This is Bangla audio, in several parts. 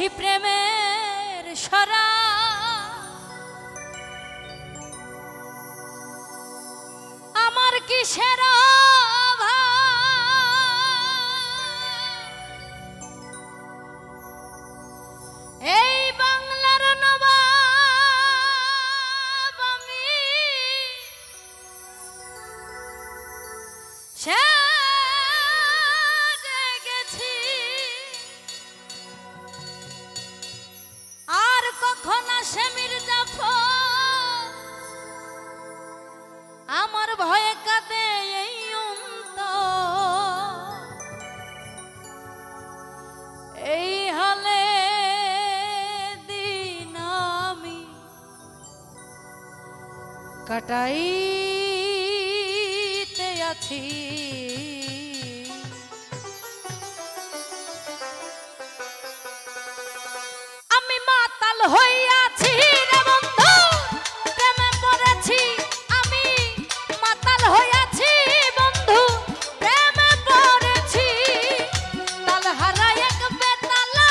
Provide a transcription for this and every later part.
খেয়েছি প্রেমের সরা আমার কিসের এই বাংলার নবাব আমি সেজে গেছি আর কখন আসে মির্জাফর আমার ভয়ে কাঁদে এই এই হলে দিন আমি কাটাইতে আছি আমি মাতাল হইয়াছি রে বন্ধু প্রেমে পড়েছি আমি মাতাল হইয়াছি বন্ধু প্রেমে পড়েছি তাল হারাই এক বেতালা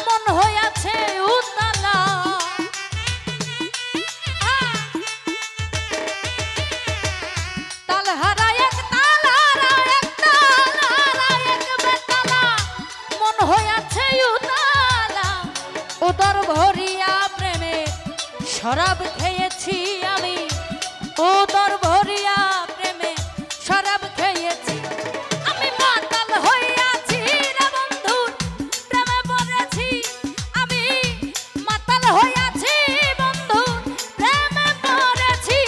মন হইয়াছে উতালা তাল হারাই এক বেতালা মন হইয়াছে উতালা উদর ভরিয়া প্রেমে শরাব খেয়েছি আমি উদর ভরিয়া প্রেমে শরাব খেয়েছি আমি মাতাল হইয়াছি রে বন্ধু প্রেমে পড়েছি আমি মাতাল হইয়াছি বন্ধু প্রেমে পড়েছি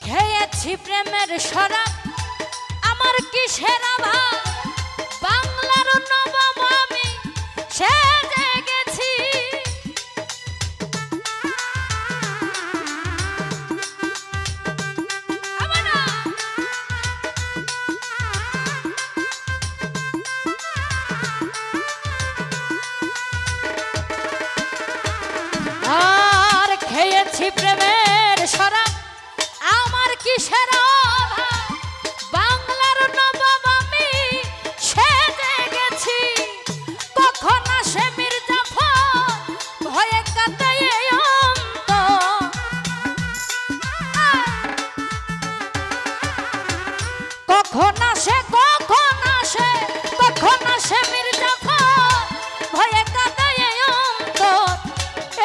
খেয়েছি প্রেমের শরাব আমার কিসের অভাব বাংলার নবাব আমি সেজে গেছি আর খেয়েছি প্রেমের শরাব আমার কিসের অভাব বাংলার নবাব আমি সেজে গেছি কখন আসে মির্জাফর ভয়ে কাঁদে এই অন্তর কখন আসে মির্জাফর ভয়ে কাঁদে এই অন্তর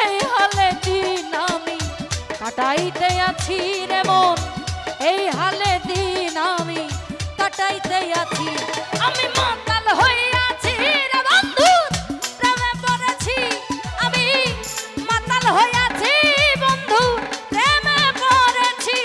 এই হলে দিন আমি কাটাইতে আছি রে মন এই হালে দিন আমি কাটাইতে আছি আমি মাতাল হইয়াছি রে বন্ধু প্রেমে পড়েছি আমি মাতাল হইয়াছি বন্ধু প্রেমে পড়েছি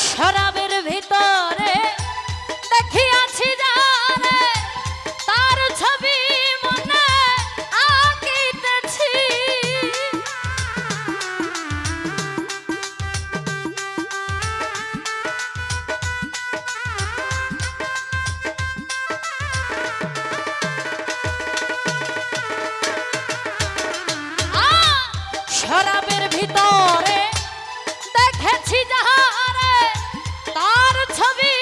শরাবের ভিতরে দেখিয়াছি জানে তার ছবি মনে আঁকিতেছি শরাবের ভিতরে দেখেছি যাহারে তার ছবি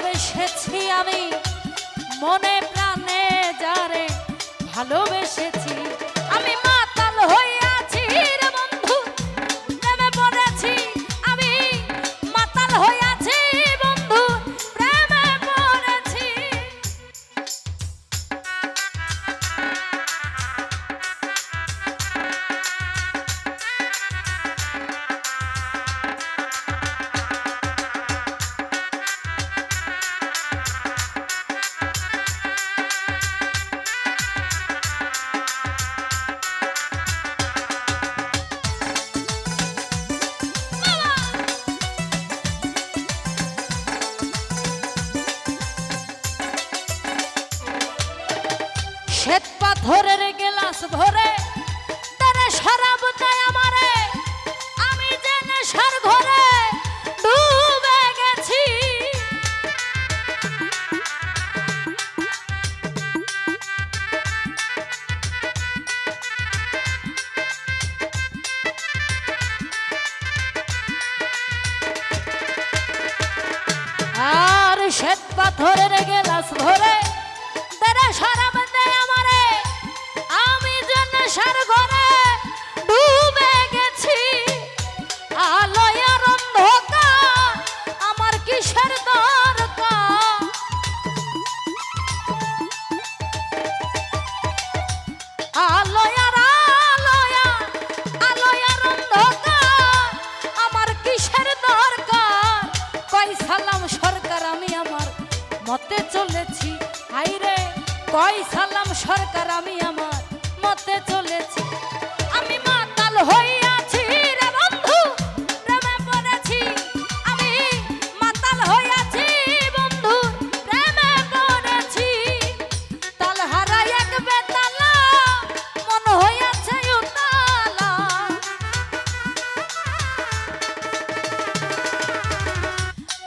ভালোবেসেছি আমি মনে প্রাণে যারে ভালোবেসেছি আমি মাতাল হইয়াছি রে বন্ধু প্রেমে পড়েছি আমি মাতাল হইয়াছি বন্ধু প্রেমে পড়েছি শ্বেত পাথরের গেলাস ভরে তারে শরাব দেয় আমারে আমি যে নেশার ঘরে ডুবে গেছি আর শ্বেত পাথরের গেলাস ভরে তারে শরাব দেয় আমারে আমি যে নেশার ঘরে ডুবে গেছি আলোয়ার অন্ধকার আমার কিসের দরকার আলোয়ার অন্ধকার আমার কিসের দরকার কই সালাম সরকার আমি আমার মতে চলেছি হাইরে কই সালাম সরকার আমি আমার মতে চলেছি আমি মাতাল হইয়াছি রে বন্ধু প্রেমে পড়েছি আমি মাতাল হইয়াছি বন্ধু প্রেমে পড়েছি তাল হারাই এক বেতালা মন হইয়াছে উতালা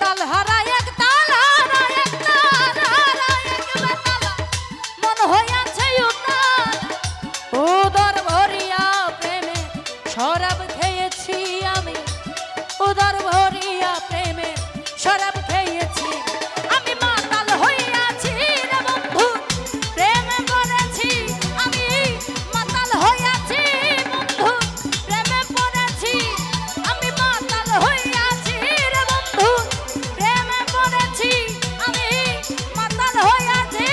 তাল হারাই এক তাল হারাই এক তাল হারাই এক বেতালা মন হইয়াছে উতালা উদর ভরিয়া প্রেমে শরাব খেয়েছি আমি উদর ভরিয়া প্রেমে শরাব খেয়েছি আমি মাতাল হইয়াছি রে বন্ধু প্রেমে পড়েছি আমি মাতাল হইয়াছি বন্ধু প্রেমে পড়েছি আমি মাতাল হইয়াছি রে বন্ধু প্রেমে পড়েছি আমি মাতাল হইয়াছি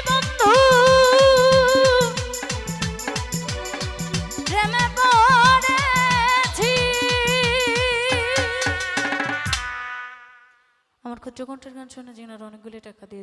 বন্ধু প্রেমে পড়েছি আমার ক্ষুদ্র কণ্ঠের গান শুনে যিনারা অনেকগুলি টাকা দিয়ে